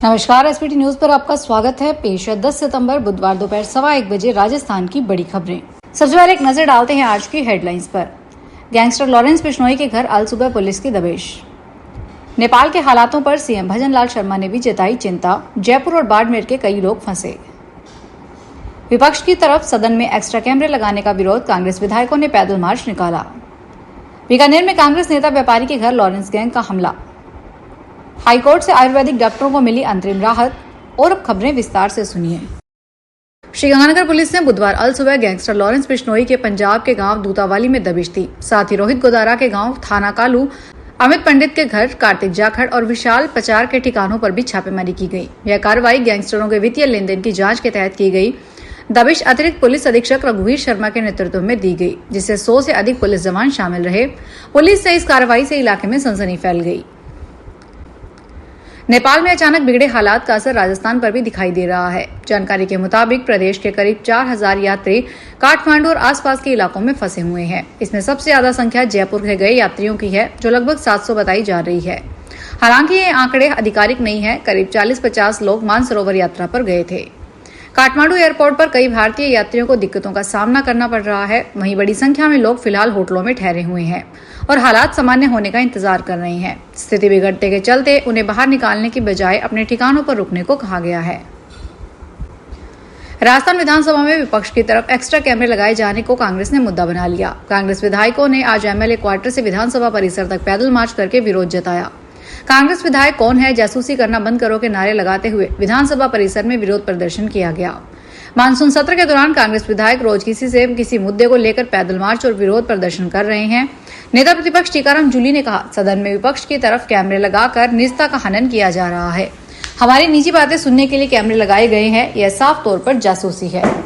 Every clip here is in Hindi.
नमस्कार, एसपीटी न्यूज पर आपका स्वागत है। पेश है 10 सितंबर बुधवार दोपहर 1:15 बजे राजस्थान की बड़ी खबरें। सबसे पहले एक नजर डालते हैं आज की हेडलाइंस पर। गैंगस्टर लॉरेंस बिश्नोई के घर अल सुबह पुलिस की दबिश। नेपाल के हालातों पर सीएम भजनलाल शर्मा ने भी जताई चिंता। जयपुर और बाड़मेर के कई लोग फंसे। विपक्ष की तरफ सदन में एक्स्ट्रा कैमरे लगाने का विरोध, कांग्रेस विधायकों ने पैदल मार्च निकाला। बीकानेर में कांग्रेस नेता व्यापारी के घर लॉरेंस गैंग का हमला। हाईकोर्ट से आयुर्वेदिक डॉक्टरों को मिली अंतरिम राहत। और अब खबरें विस्तार से सुनिए। श्रीगंगानगर पुलिस ने बुधवार अल सुबह गैंगस्टर लॉरेंस बिश्नोई के पंजाब के गांव दूतावाली में दबिश दी। साथ ही रोहित गोदारा के गांव थाना कालू, अमित पंडित के घर, कार्तिक जाखड़ और विशाल पचार के ठिकानों पर भी छापेमारी की गई। यह कार्रवाई गैंगस्टरों के वित्तीय लेन देन की जाँच के तहत की गई। दबिश अतिरिक्त पुलिस अधीक्षक रघुवीर शर्मा के नेतृत्व में दी गई, जिससे 100 से अधिक पुलिस जवान शामिल रहे। पुलिस से इस कार्रवाई से इलाके में सनसनी फैल गई। नेपाल में अचानक बिगड़े हालात का असर राजस्थान पर भी दिखाई दे रहा है। जानकारी के मुताबिक प्रदेश के करीब 4000 यात्री काठमांडू और आसपास के इलाकों में फंसे हुए हैं। इसमें सबसे ज्यादा संख्या जयपुर के गए यात्रियों की है, जो लगभग 700 बताई जा रही है। हालांकि ये आंकड़े आधिकारिक नहीं है। करीब 40-50 लोग मानसरोवर यात्रा पर गए थे। काठमांडू एयरपोर्ट पर कई भारतीय यात्रियों को दिक्कतों का सामना करना पड़ रहा है। वहीं बड़ी संख्या में लोग फिलहाल होटलों में ठहरे हुए हैं और हालात सामान्य होने का इंतजार कर रहे हैं। स्थिति बिगड़ने के चलते उन्हें बाहर निकालने की बजाय अपने ठिकानों पर रुकने को कहा गया है। राजस्थान विधानसभा में विपक्ष की तरफ एक्स्ट्रा कैमरे लगाए जाने को कांग्रेस ने मुद्दा बना लिया। कांग्रेस विधायकों ने आज एमएलए क्वार्टर से विधानसभा परिसर तक पैदल मार्च करके विरोध जताया। कांग्रेस विधायक कौन है, जासूसी करना बंद करो के नारे लगाते हुए विधानसभा परिसर में विरोध प्रदर्शन किया गया। मानसून सत्र के दौरान कांग्रेस विधायक रोज किसी मुद्दे को लेकर पैदल मार्च और विरोध प्रदर्शन कर रहे हैं। नेता प्रतिपक्ष टीकाराम जूली ने कहा, सदन में विपक्ष की तरफ कैमरे लगाकर निजता का हनन किया जा रहा है। हमारी निजी बातें सुनने के लिए कैमरे लगाए गए हैं। यह साफ तौर पर जासूसी है।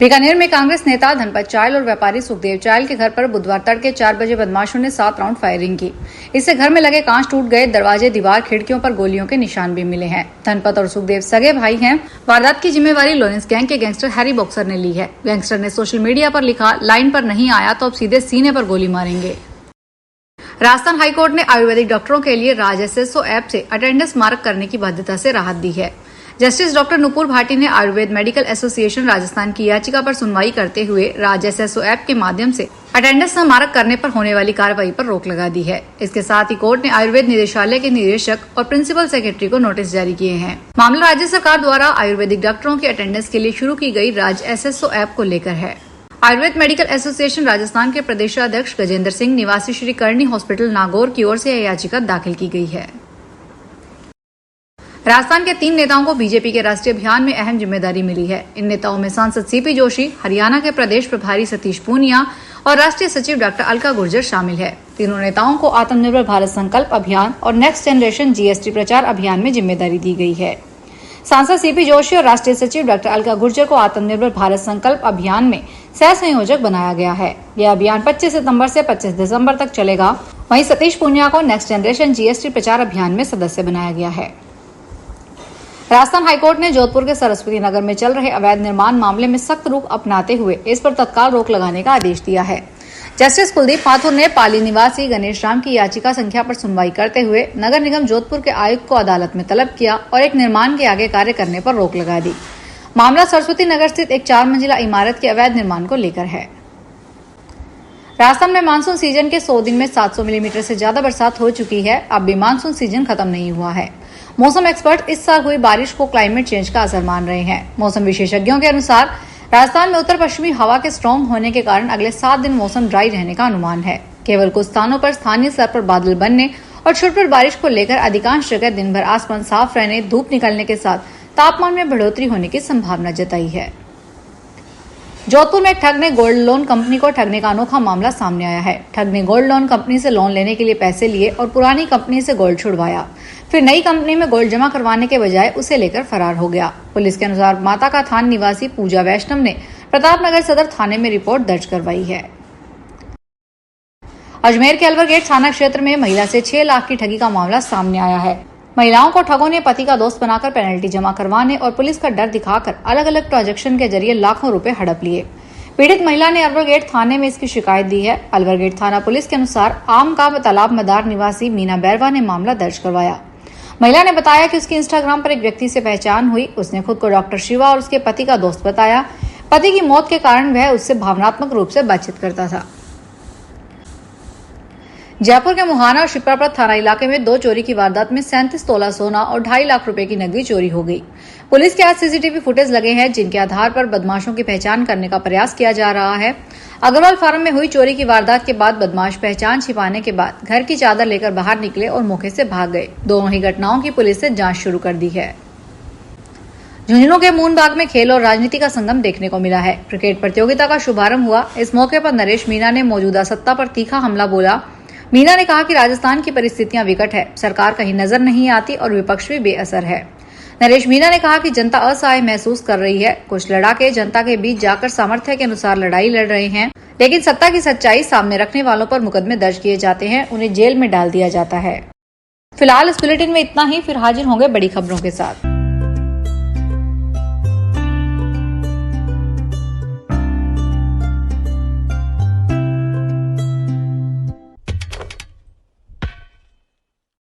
बीकानेर में कांग्रेस नेता धनपत चायल और व्यापारी सुखदेव चायल के घर पर बुधवार तड़के 4 बजे बदमाशों ने 7 राउंड फायरिंग की। इससे घर में लगे कांच टूट गए। दरवाजे, दीवार, खिड़कियों पर गोलियों के निशान भी मिले हैं। धनपत और सुखदेव सगे भाई हैं। वारदात की जिम्मेवारी लॉरेंस गैंग के गैंगस्टर हैरी बॉक्सर ने ली है। गैंगस्टर ने सोशल मीडिया पर लिखा, लाइन पर नहीं आया तो अब सीधे सीने पर गोली मारेंगे। राजस्थान हाईकोर्ट ने आयुर्वेदिक डॉक्टरों के लिए राज एसएसओ ऐप से अटेंडेंस मार्क करने की बाध्यता से राहत दी है। जस्टिस डॉक्टर नुपुर भाटी ने आयुर्वेद मेडिकल एसोसिएशन राजस्थान की याचिका पर सुनवाई करते हुए राज एसएसओ ऐप के माध्यम से अटेंडेंस न मार्क करने पर होने वाली कार्रवाई पर रोक लगा दी है। इसके साथ ही कोर्ट ने आयुर्वेद निदेशालय के निदेशक और प्रिंसिपल सेक्रेटरी को नोटिस जारी किए हैं। मामला राज्य सरकार द्वारा आयुर्वेदिक डॉक्टरों की अटेंडेंस के लिए शुरू की गई राज एसएसओ ऐप को लेकर है। आयुर्वेद मेडिकल एसोसिएशन राजस्थान के प्रदेशाध्यक्ष गजेंद्र सिंह निवासी श्री करणी हॉस्पिटल नागौर की ओर से यह याचिका दाखिल की गई है। राजस्थान के 3 नेताओं को बीजेपी के राष्ट्रीय अभियान में अहम जिम्मेदारी मिली है। इन नेताओं में सांसद सीपी जोशी, हरियाणा के प्रदेश प्रभारी सतीश पूनिया और राष्ट्रीय सचिव डॉक्टर अलका गुर्जर शामिल है। तीनों नेताओं को आत्मनिर्भर भारत संकल्प अभियान और नेक्स्ट जनरेशन जीएसटी प्रचार अभियान में जिम्मेदारी दी गई है। सांसद सीपी जोशी और राष्ट्रीय सचिव डॉक्टर अलका गुर्जर को आत्मनिर्भर भारत संकल्प अभियान में सह संयोजक बनाया गया है। यह अभियान 25 सितंबर से 25 दिसंबर तक चलेगा। वहीं सतीश पूनिया को नेक्स्ट जनरेशन जीएसटी प्रचार अभियान में सदस्य बनाया गया है। राजस्थान हाईकोर्ट ने जोधपुर के सरस्वती नगर में चल रहे अवैध निर्माण मामले में सख्त रुख अपनाते हुए इस पर तत्काल रोक लगाने का आदेश दिया है। जस्टिस कुलदीप माथुर ने पाली निवासी गणेश राम की याचिका संख्या पर सुनवाई करते हुए नगर निगम जोधपुर के आयुक्त को अदालत में तलब किया और एक निर्माण के आगे कार्य करने पर रोक लगा दी। मामला सरस्वती नगर स्थित एक 4 मंजिला इमारत के अवैध निर्माण को लेकर है। राजस्थान में मानसून सीजन के 100 दिन में 700 मिलीमीटर से ज्यादा बरसात हो चुकी है। अब भी मानसून सीजन खत्म नहीं हुआ है। मौसम एक्सपर्ट इस साल हुई बारिश को क्लाइमेट चेंज का असर मान रहे हैं। मौसम विशेषज्ञों के अनुसार राजस्थान में उत्तर पश्चिमी हवा के स्ट्रांग होने के कारण अगले 7 दिन मौसम ड्राई रहने का अनुमान है। केवल कुछ स्थानों पर स्थानीय स्तर पर बादल बनने और छुटपुट बारिश को लेकर अधिकांश जगह दिन भर आसमान साफ रहने, धूप निकलने के साथ तापमान में बढ़ोतरी होने की संभावना जताई है। जोधपुर में एक ठग ने गोल्ड लोन कंपनी को ठगने का अनोखा मामला सामने आया है। ठग ने गोल्ड लोन कंपनी से लोन लेने के लिए पैसे लिए और पुरानी कंपनी से गोल्ड छुड़वाया। फिर नई कंपनी में गोल्ड जमा करवाने के बजाय उसे लेकर फरार हो गया। पुलिस के अनुसार माता का थान निवासी पूजा वैष्णव ने प्रतापनगर सदर थाने में रिपोर्ट दर्ज करवाई है। अजमेर के अलवर गेट थाना क्षेत्र में महिला से 6 लाख की ठगी का मामला सामने आया है। महिलाओं को ठगों ने पति का दोस्त बनाकर पेनल्टी जमा करवाने और पुलिस का डर दिखाकर अलग अलग ट्रांजैक्शन के जरिए लाखों रुपए हड़प लिए। पीड़ित महिला ने अलवर गेट थाने में इसकी शिकायत दी है। अलवर गेट थाना पुलिस के अनुसार आम का तालाब मदार निवासी मीना बैरवा ने मामला दर्ज करवाया। महिला ने बताया कि उसकी इंस्टाग्राम पर एक व्यक्ति से पहचान हुई। उसने खुद को डॉक्टर शिवा और उसके पति का दोस्त बताया। पति की मौत के कारण वह उससे भावनात्मक रूप से बातचीत करता था। जयपुर के मुहाना और शिप्रापुर थाना इलाके में 2 चोरी की वारदात में 37 तोला सोना और 2.5 लाख रुपए की नकदी चोरी हो गई। पुलिस के आज सीसीटीवी फुटेज लगे हैं, जिनके आधार पर बदमाशों की पहचान करने का प्रयास किया जा रहा है। अग्रवाल फार्म में हुई चोरी की वारदात के बाद बदमाश पहचान छिपाने के बाद घर की चादर लेकर बाहर निकले और मौके से भाग गए। दोनों ही घटनाओं की पुलिस ने जांच शुरू कर दी है। झुंझुनू के मूनबाग में खेल और राजनीति का संगम देखने को मिला है। क्रिकेट प्रतियोगिता का शुभारंभ हुआ। इस मौके पर नरेश मीणा ने मौजूदा सत्ता पर तीखा हमला बोला। मीणा ने कहा कि राजस्थान की परिस्थितियां विकट है, सरकार कहीं नजर नहीं आती और विपक्ष भी बेअसर है। नरेश मीणा ने कहा कि जनता असहाय महसूस कर रही है। कुछ लड़ाके जनता के बीच जाकर सामर्थ्य के अनुसार लड़ाई लड़ रहे हैं, लेकिन सत्ता की सच्चाई सामने रखने वालों पर मुकदमे दर्ज किए जाते हैं, उन्हें जेल में डाल दिया जाता है। फिलहाल इस बुलेटिन में इतना ही, फिर हाजिर होंगे बड़ी खबरों के साथ।